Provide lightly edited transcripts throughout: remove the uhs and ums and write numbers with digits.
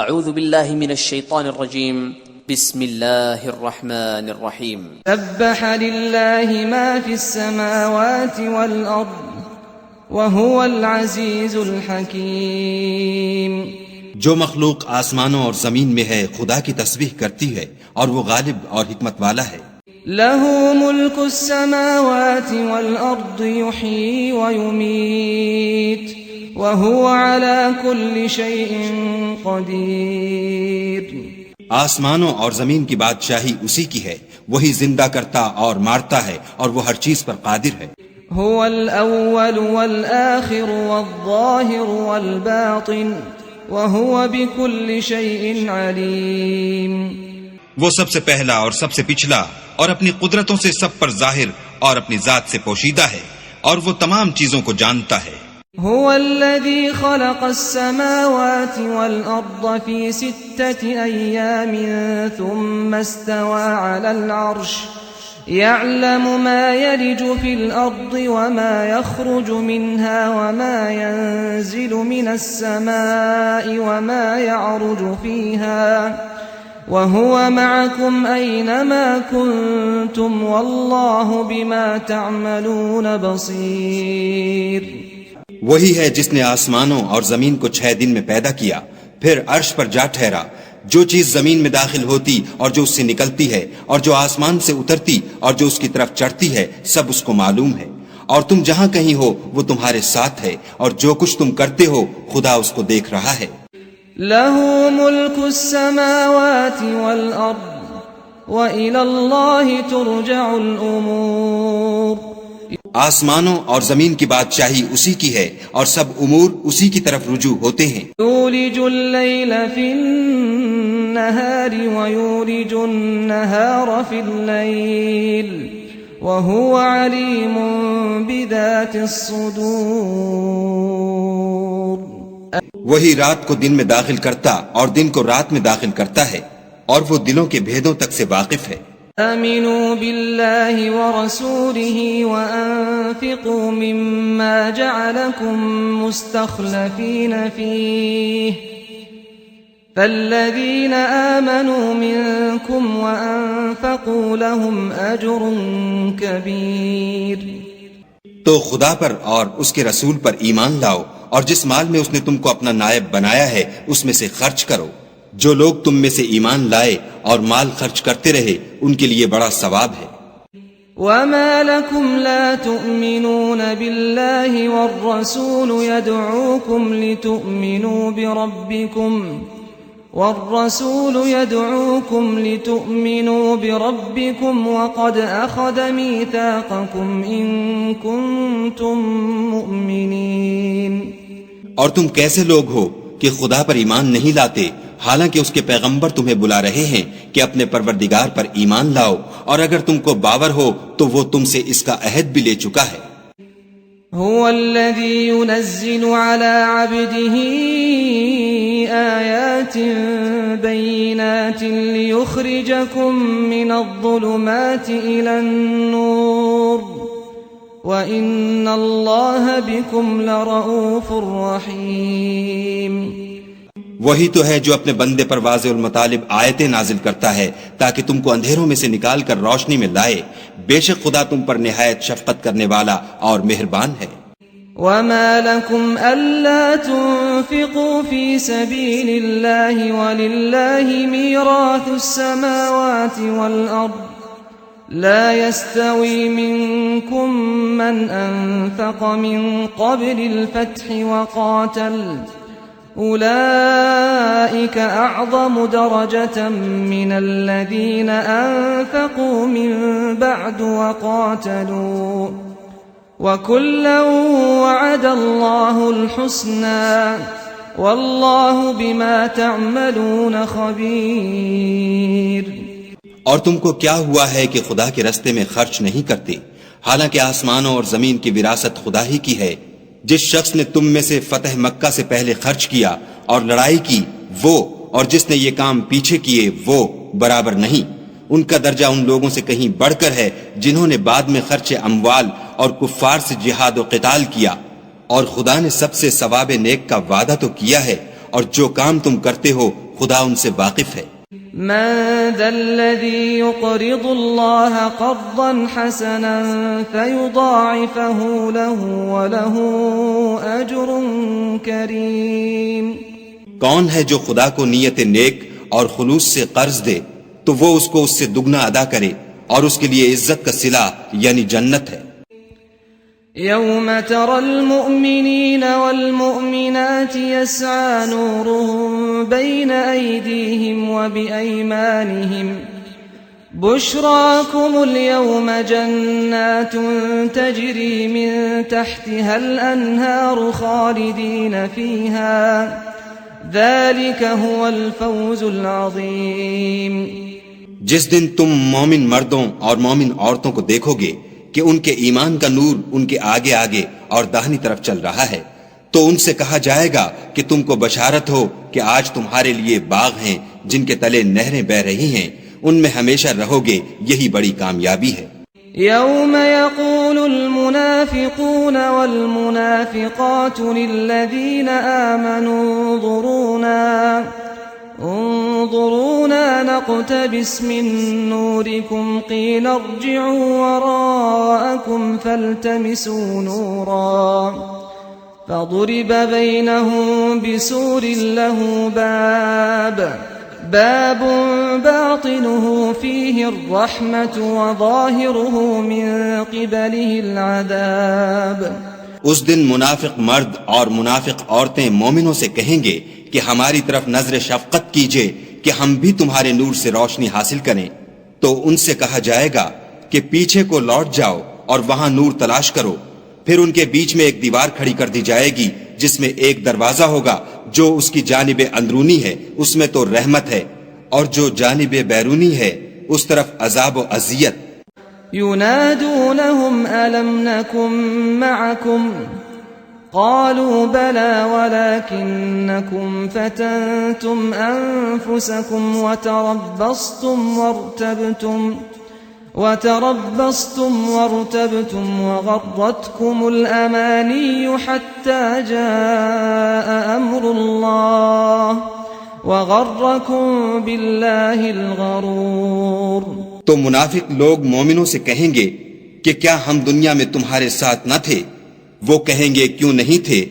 اعوذ باللہ من الشیطان الرجیم بسم اللہ الرحمن الرحیم سبح للہ ما فی السماوات والارض وهو العزیز الحکیم. جو مخلوق آسمانوں اور زمین میں ہے خدا کی تسبیح کرتی ہے اور وہ غالب اور حکمت والا ہے. له ملک السماوات والارض یحیی ویمیت وهو على كل شيء قدیر. آسمانوں اور زمین کی بادشاہی اسی کی ہے، وہی زندہ کرتا اور مارتا ہے اور وہ ہر چیز پر قادر ہے. هو الاول والآخر والظاہر والباطن وهو بكل شيء علیم. وہ سب سے پہلا اور سب سے پچھلا اور اپنی قدرتوں سے سب پر ظاہر اور اپنی ذات سے پوشیدہ ہے اور وہ تمام چیزوں کو جانتا ہے. هو الذي خلق السماوات والأرض في 6 أيام ثم استوى على العرش يعلم ما يلج في الأرض وما يخرج منها وما ينزل من السماء وما يعرج فيها وهو معكم أينما كنتم والله بما تعملون بصير. وہی ہے جس نے آسمانوں اور زمین کو 6 دن میں پیدا کیا، پھر عرش پر جا ٹھہرا. جو چیز زمین میں داخل ہوتی اور جو اس سے نکلتی ہے اور جو آسمان سے اترتی اور جو اس کی طرف چڑھتی ہے سب اس کو معلوم ہے. اور تم جہاں کہیں ہو وہ تمہارے ساتھ ہے اور جو کچھ تم کرتے ہو خدا اس کو دیکھ رہا ہے. له ملك السماوات والأرض وإلى الله ترجع الأمور. آسمانوں اور زمین کی بادشاہی اسی کی ہے اور سب امور اسی کی طرف رجوع ہوتے ہیں. یولج اللیل فی النہار ویولج النہار فی اللیل وهو علیم بذات الصدور. وہی رات کو دن میں داخل کرتا اور دن کو رات میں داخل کرتا ہے اور وہ دلوں کے بھیدوں تک سے واقف ہے. آمنوا بالله ورسوله وأنفقوا مما جعلكم مستخلفين فيه فالذين آمنوا منكم وأنفقوا لهم أجر كبير. تو خدا پر اور اس کے رسول پر ایمان لاؤ اور جس مال میں اس نے تم کو اپنا نائب بنایا ہے اس میں سے خرچ کرو. جو لوگ تم میں سے ایمان لائے اور مال خرچ کرتے رہے ان کے لیے بڑا ثواب ہے. وما لكم لا تؤمنون بالله والرسول يدعوكم لتؤمنوا بربكم وقد أخذ ميثاقكم إن كنتم مؤمنين. اور تم کیسے لوگ ہو کہ خدا پر ایمان نہیں لاتے حالانکہ اس کے پیغمبر تمہیں بلا رہے ہیں کہ اپنے پروردگار پر ایمان لاؤ، اور اگر تم کو باور ہو تو وہ تم سے اس کا عہد بھی لے چکا ہے. هو الذي ينزل على عبده آيات بينات ليخرجكم من الظلمات إلى النور وَإِنَّ اللَّهَ بِكُمْ لَرَؤُوفٌ رَحِيمٌ. وہی تو ہے جو اپنے بندے پر واضح المطالب آیتیں نازل کرتا ہے تاکہ تم کو اندھیروں میں سے نکال کر روشنی میں لائے. بے شک خدا تم پر نہایت شفقت کرنے والا اور مہربان ہے. وَمَا لَكُمْ أَلَّا تُنْفِقُوا فِي سَبِيلِ اللَّهِ وَلِلَّهِ مِيرَاثُ السَّمَاوَاتِ وَالْأَرْضِ لا يستوي منكم من أنفق من قبل الفتح وقاتل أولئك أعظم درجة من الذين أنفقوا من بعد وقاتلوا وكلا وعد الله الحسنى والله بما تعملون خبير. اور تم کو کیا ہوا ہے کہ خدا کے رستے میں خرچ نہیں کرتے حالانکہ آسمانوں اور زمین کی وراثت خدا ہی کی ہے. جس شخص نے تم میں سے فتح مکہ سے پہلے خرچ کیا اور لڑائی کی وہ اور جس نے یہ کام پیچھے کیے وہ برابر نہیں. ان کا درجہ ان لوگوں سے کہیں بڑھ کر ہے جنہوں نے بعد میں خرچ اموال اور کفار سے جہاد و قتال کیا. اور خدا نے سب سے ثواب نیک کا وعدہ تو کیا ہے اور جو کام تم کرتے ہو خدا ان سے واقف ہے۔ من ذا الذي يقرض الله قرضا حسنا فيضاعفه له وله أجر كريم۔ کون ہے جو خدا کو نیت نیک اور خلوص سے قرض دے تو وہ اس کو اس سے دگنا ادا کرے اور اس کے لیے عزت کا صلہ یعنی جنت ہے۔ يوم ترى المؤمنين والمؤمنات يسعى نورهم بين أيديهم وبأيمانهم بشراكم اليوم جنات تجري من تحتها الأنهار خالدين فيها ذلك هو الفوز العظيم۔ جس دن تم مومن مردوں اور مومن عورتوں کو دیکھو گے کہ ان کے ایمان کا نور ان کے آگے آگے اور داہنی طرف چل رہا ہے تو ان سے کہا جائے گا کہ تم کو بشارت ہو کہ آج تمہارے لیے باغ ہیں جن کے تلے نہریں بہ رہی ہیں، ان میں ہمیشہ رہو گے، یہی بڑی کامیابی ہے۔ يوم يقول المنافقون والمنافقات للذين آمنوا انظرونا نقتبس من نوركم قيل ارجعوا وراءكم فالتمسوا نورا فضرب بينهم بسور له باب باطنه فيه الرحمة وظاهره من قبله العذاب۔ اس دن منافق مرد اور منافق عورتیں مومنوں سے کہیں گے کہ ہماری طرف نظر شفقت کیجئے کہ ہم بھی تمہارے نور سے روشنی حاصل کریں، تو ان سے کہا جائے گا کہ پیچھے کو لوٹ جاؤ اور وہاں نور تلاش کرو، پھر ان کے بیچ میں ایک دیوار کھڑی کر دی جائے گی جس میں ایک دروازہ ہوگا، جو اس کی جانب اندرونی ہے اس میں تو رحمت ہے اور جو جانب بیرونی ہے اس طرف عذاب و اذیت۔ ينادونهم ألم نكن معكم قالوا بلى ولكنكم فتنتم أنفسكم وتربصتم وارتبتم وغرتكم الأماني حتى جاء أمر الله وغركم بالله الغرور۔ تو منافق لوگ مومنوں سے کہیں گے کہ کیا ہم دنیا میں تمہارے ساتھ نہ تھے؟ وہ کہیں گے کیوں نہیں تھے،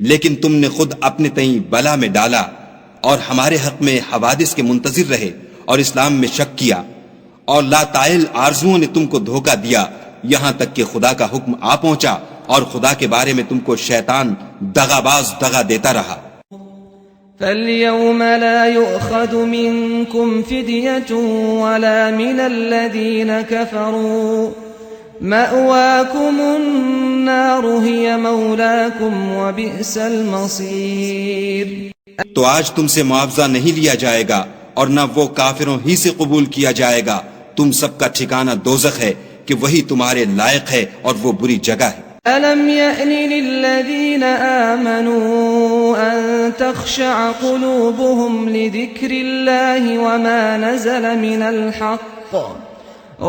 لیکن تم نے خود اپنے تئیں بلا میں ڈالا اور ہمارے حق میں حوادث کے منتظر رہے اور اسلام میں شک کیا، اور لا طائل آرزوؤں نے تم کو دھوکہ دیا یہاں تک کہ خدا کا حکم آ پہنچا اور خدا کے بارے میں تم کو شیطان دغاباز دغا دیتا رہا۔ فَالْيَوْمَ لَا يُؤْخَذُ مِنْكُمْ فِدْيَةٌ وَلَا مِنَ الَّذِينَ كَفَرُوا مَأْوَاكُمُ النَّارُ هِيَ مَوْلَاكُمْ وَبِئْسَ الْمَصِيرُ۔ تو آج تم سے معاوضہ نہیں لیا جائے گا اور نہ وہ کافروں ہی سے قبول کیا جائے گا، تم سب کا ٹھکانہ دوزخ ہے کہ وہی تمہارے لائق ہے اور وہ بری جگہ ہے۔ أَلَمْ يَأْنِ لِلَّذِينَ آمَنُوا أَن تَخْشَعَ قُلُوبُهُمْ لِذِكْرِ اللَّهِ وَمَا نَزَلَ مِنَ الْحَقِّ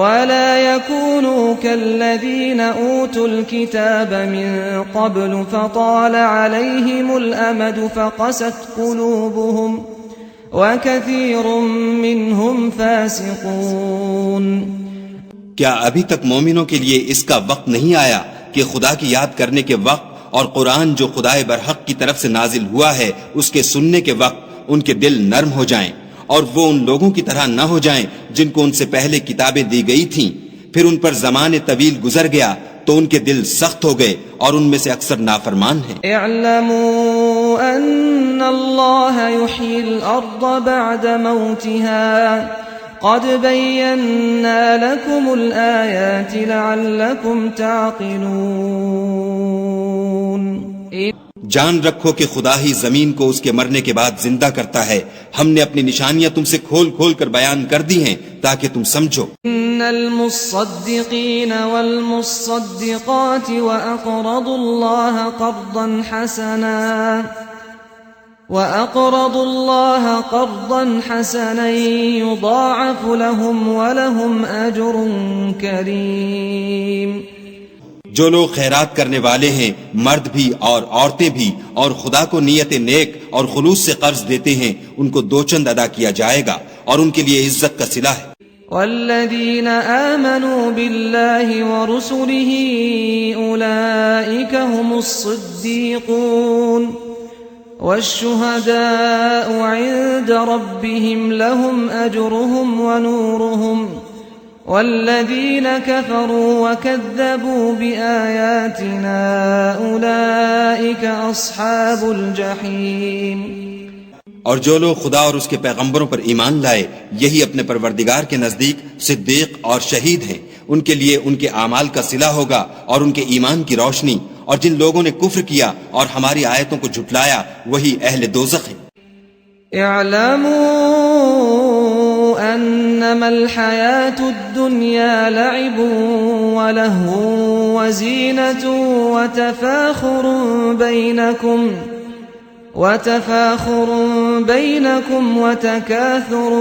وَلَا يَكُونُوا كَالَّذِينَ أُوتُوا الْكِتَابَ مِن قَبْلُ فَطَالَ عَلَيْهِمُ الْأَمَدُ فَقَسَتْ قُلُوبُهُمْ وَكَثِيرٌ مِّنْهُمْ فَاسِقُونَ۔ کیا ابھی تک مومنوں کے لیے اس کا وقت نہیں آیا کہ خدا کی یاد کرنے کے وقت اور قرآن جو خدائے برحق کی طرف سے نازل ہوا ہے اس کے سننے کے وقت ان کے دل نرم ہو جائیں اور وہ ان لوگوں کی طرح نہ ہو جائیں جن کو ان سے پہلے کتابیں دی گئی تھیں، پھر ان پر زمانے طویل گزر گیا تو ان کے دل سخت ہو گئے اور ان میں سے اکثر نافرمان ہیں۔ اعلموا ان اللہ یحیی الارض بعد موتها قد بينا لكم الآيات لعلكم تعقلون۔ جان رکھو کہ خدا ہی زمین کو اس کے مرنے کے بعد زندہ کرتا ہے، ہم نے اپنی نشانیاں تم سے کھول کھول کر بیان کر دی ہیں تاکہ تم سمجھو۔ ان المصدقین والمصدقات وأقرضوا الله قرضا حسنا يضاعف لهم ولهم أجر كريم۔ جو لوگ خیرات کرنے والے ہیں مرد بھی اور عورتیں بھی اور خدا کو نیت نیک اور خلوص سے قرض دیتے ہیں ان کو دو چند ادا کیا جائے گا اور ان کے لیے عزت کا صلہ ہے. والذين آمنوا بالله ورسله أولئك هم الصديقون والشهداء عند ربهم لهم أجرهم ونورهم والذين كفروا وكذبوا بآياتنا أولئك أصحاب الجحيم. اور جو لوگ خدا اور اس کے پیغمبروں پر ایمان لائے یہی اپنے پروردگار کے نزدیک صدیق اور شہید ہیں. ان کے لیے ان کے اعمال کا صلہ ہوگا اور ان کے ایمان کی روشنی. اور جن لوگوں نے کفر کیا اور ہماری آیتوں کو جھٹلایا وہی اہل دوزخ ہیں. اعلموا انما الحياة الدنيا لعب ولهو وزينة وتفاخر بينكم وتكاثر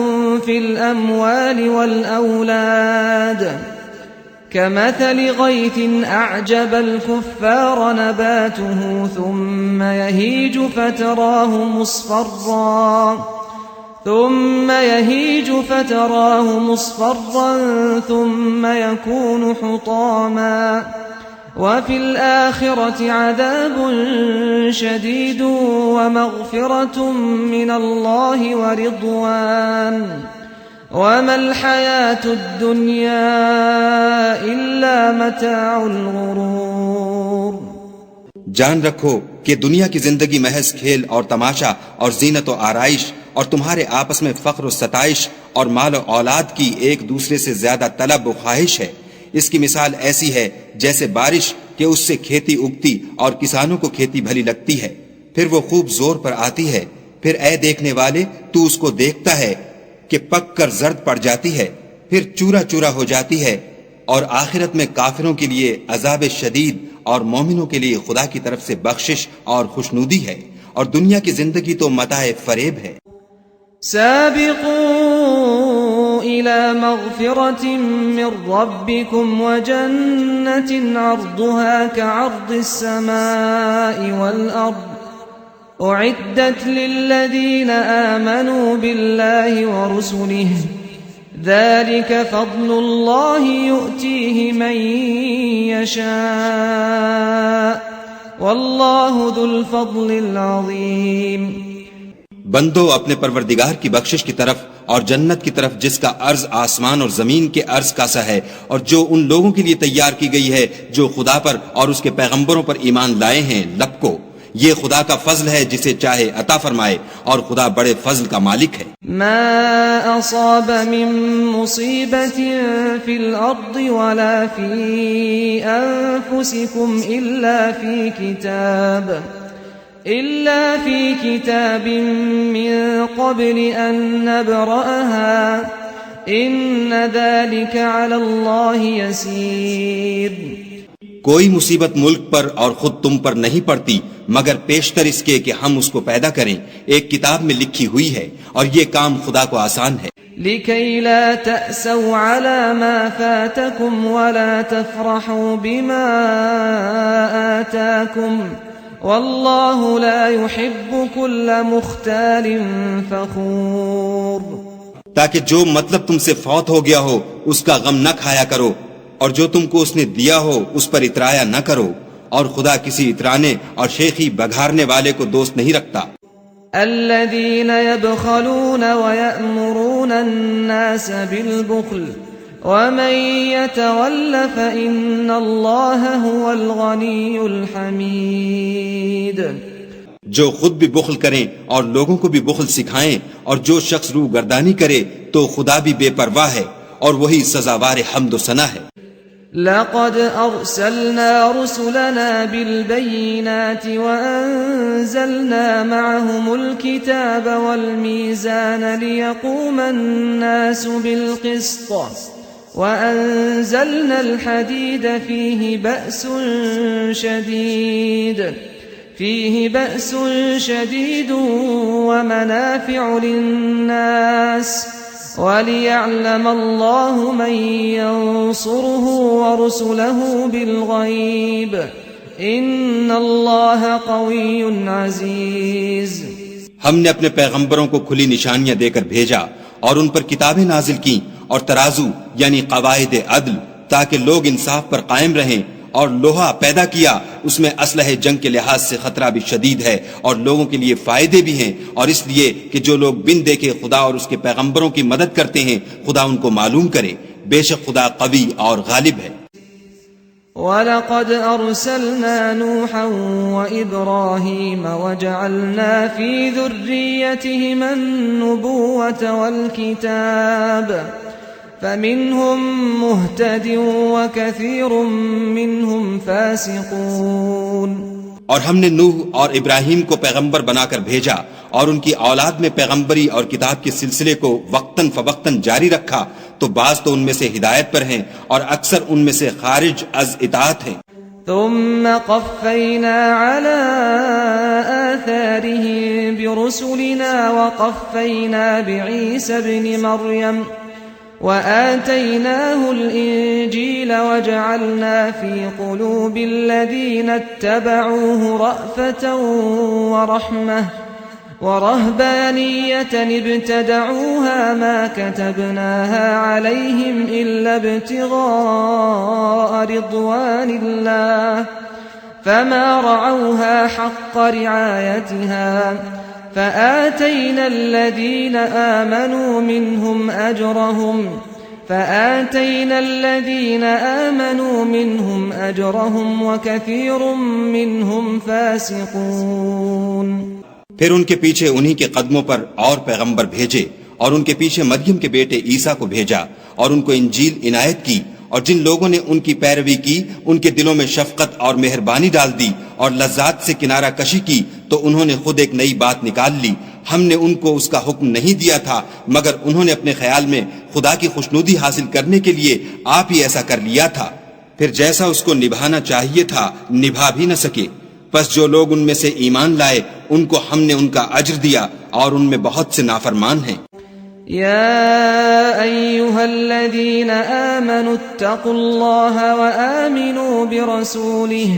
في الأموال والأولاد كمثل غيث أعجب الكفار نباته ثم يهيج فتراه مصفرا ثم يكون حطاما وفي الآخرة عذاب شديد ومغفرة من الله ورضوان وما الحياة الدنيا إلا متاع الغرور. جان رکھو کہ دنیا کی زندگی محض کھیل اور تماشا اور زینت و آرائش اور تمہارے آپس میں فخر و ستائش اور مال و اولاد کی ایک دوسرے سے زیادہ طلب و خواہش ہے. اس کی مثال ایسی ہے جیسے بارش کہ اس سے کھیتی اگتی اور کسانوں کو کھیتی بھلی لگتی ہے پھر وہ خوب زور پر آتی ہے. پھر اے دیکھنے والے تو اس کو دیکھتا ہے کہ پک کر زرد پڑ جاتی ہے پھر چورا چورا ہو جاتی ہے. اور آخرت میں کافروں کے لیے عذاب شدید اور مومنوں کے لیے خدا کی طرف سے بخشش اور خوشنودی ہے. اور دنیا کی زندگی تو متاع فریب ہے. سابقوا إلى مغفرة من ربكم وجنة عرضها كعرض السماء والأرض أعدت للذين آمنوا بالله ورسله ذلك فضل الله يؤتيه من يشاء والله ذو الفضل العظيم. بندو اپنے پروردگار کی بخشش کی طرف اور جنت کی طرف جس کا عرض آسمان اور زمین کے عرض کا سا ہے اور جو ان لوگوں کے لیے تیار کی گئی ہے جو خدا پر اور اس کے پیغمبروں پر ایمان لائے ہیں لبکو. یہ خدا کا فضل ہے جسے چاہے عطا فرمائے اور خدا بڑے فضل کا مالک ہے. ما اصاب من مصیبت فی الارض ولا فی انفسکم إلا في كتاب من قبل أن نبرأها إن ذلك على الله يسير. کوئی مصیبت ملک پر اور خود تم پر نہیں پڑتی مگر پیشتر اس کے کہ ہم اس کو پیدا کریں ایک کتاب میں لکھی ہوئی ہے اور یہ کام خدا کو آسان ہے. لكي لا تأسوا على ما فاتكم ولا تفرحوا بما آتاكم واللہ لا يحب كل مختال فخور. تاکہ جو مطلب تم سے فوت ہو گیا ہو اس کا غم نہ کھایا کرو اور جو تم کو اس نے دیا ہو اس پر اترایا نہ کرو اور خدا کسی اترانے اور شیخی بگھارنے والے کو دوست نہیں رکھتا. الذين يبخلون ويأمرون الناس بالبخل ومن يتول فإن الله هو الغني الحميد. جو خود بھی بخل کریں اور لوگوں کو بھی بخل سکھائیں اور جو شخص روح گردانی کرے تو خدا بھی بے پرواہ ہے اور وہی سزاوار حمد و ثنا ہے. لقد أرسلنا رسلنا بالبينات وأنزلنا معهم الكتاب والميزان ليقوم الناس بالقسط وأنزلنا الحديد فيه بأس شديد ومنافع للناس وَلِيَعْلَمَ اللَّهُ مَن يَنصُرُهُ وَرُسُلَهُ بِالْغَيْبِ إِنَّ اللَّهَ قَوِيٌّ عَزِيزٌ۔ ہم نے اپنے پیغمبروں کو کھلی نشانیاں دے کر بھیجا اور ان پر کتابیں نازل کی اور ترازو یعنی قواعد عدل تاکہ لوگ انصاف پر قائم رہیں، اور لوہا پیدا کیا، اس میں اسلحہ جنگ کے لحاظ سے خطرہ بھی شدید ہے اور لوگوں کے لیے فائدے بھی ہیں، اور اس لیے کہ جو لوگ بن دیکھے خدا اور اس کے پیغمبروں کی مدد کرتے ہیں خدا ان کو معلوم کرے، بے شک خدا قوی اور غالب ہے۔ وَلَقَدْ أَرْسَلْنَا نُوحًا وَإِبْرَاهِيمَ وَجَعَلْنَا فِي ذُرِّيَّتِهِمَا النُّبُوَّةَ وَالْكِتَابَ فَمِنْهُمْ مُهْتَدٍ وَكَثِيرٌ مِّنْهُمْ فَاسِقُونَ۔ اور ہم نے نوح اور ابراہیم کو پیغمبر بنا کر بھیجا اور ان کی اولاد میں پیغمبری اور کتاب کے سلسلے کو وقتاً فوقتاً جاری رکھا، تو بعض تو ان میں سے ہدایت پر ہیں اور اکثر ان میں سے خارج از اطاعت ہیں۔ ثم قفينا على آثارهم برسلنا وقفينا بعيسى ابن مريم وآتيناه الإنجيل وجعلنا في قلوب الذين اتبعوه رأفة ورحمة ورهبانية ابتدعوها ما كتبناها عليهم إلا ابتغاء رضوان الله فما رعوها حق رعايتها فآتينا الذين آمنوا منهم أجرهم وكثير منهم فاسقون۔ پھر ان کے پیچھے انہی کے قدموں پر اور پیغمبر بھیجے اور ان کے پیچھے مریم کے بیٹے عیسیٰ کو بھیجا اور ان کو انجیل عنایت کی، اور جن لوگوں نے ان کی پیروی کی ان کے دلوں میں شفقت اور مہربانی ڈال دی اور لذات سے کنارہ کشی کی، تو انہوں نے خود ایک نئی بات نکال لی، ہم نے ان کو اس کا حکم نہیں دیا تھا مگر انہوں نے اپنے خیال میں خدا کی خوشنودی حاصل کرنے کے لیے آپ ہی ایسا کر لیا تھا، پھر جیسا اس کو نبھانا چاہیے تھا نبھا بھی نہ سکے۔ پس جو لوگ ان میں سے ایمان لائے ان کو ہم نے ان کا اجر دیا اور ان میں بہت سے نافرمان ہیں۔ يا أيها الذين آمنوا اتقوا الله وآمنوا برسوله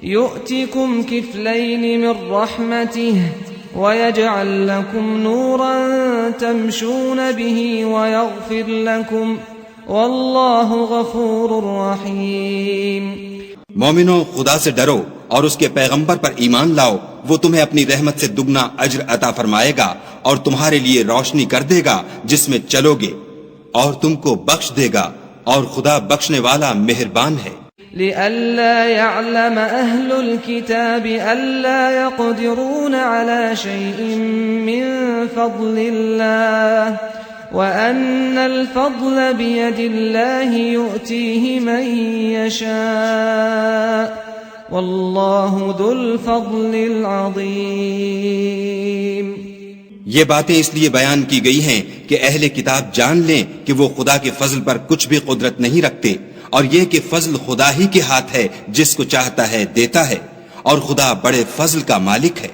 يؤتكم كفلين من رحمته ويجعل لكم نورا تمشون به ويغفر لكم والله غفور رحيم۔ مومنوں، خدا سے ڈرو اور اس کے پیغمبر پر ایمان لاؤ، وہ تمہیں اپنی رحمت سے دگنا اجر عطا فرمائے گا اور تمہارے لیے روشنی کر دے گا جس میں چلو گے، اور تم کو بخش دے گا، اور خدا بخشنے والا مہربان ہے۔ لئلا يعلم أهل الكتاب ألا يقدرون على شيء من فضل الله وأن الفضل بيد الله يؤتيه من يشاء والله ذو الفضل العظيم۔ یہ باتیں اس لیے بیان کی گئی ہیں کہ اہل کتاب جان لیں کہ وہ خدا کے فضل پر کچھ بھی قدرت نہیں رکھتے، اور یہ کہ فضل خدا ہی کے ہاتھ ہے، جس کو چاہتا ہے دیتا ہے، اور خدا بڑے فضل کا مالک ہے۔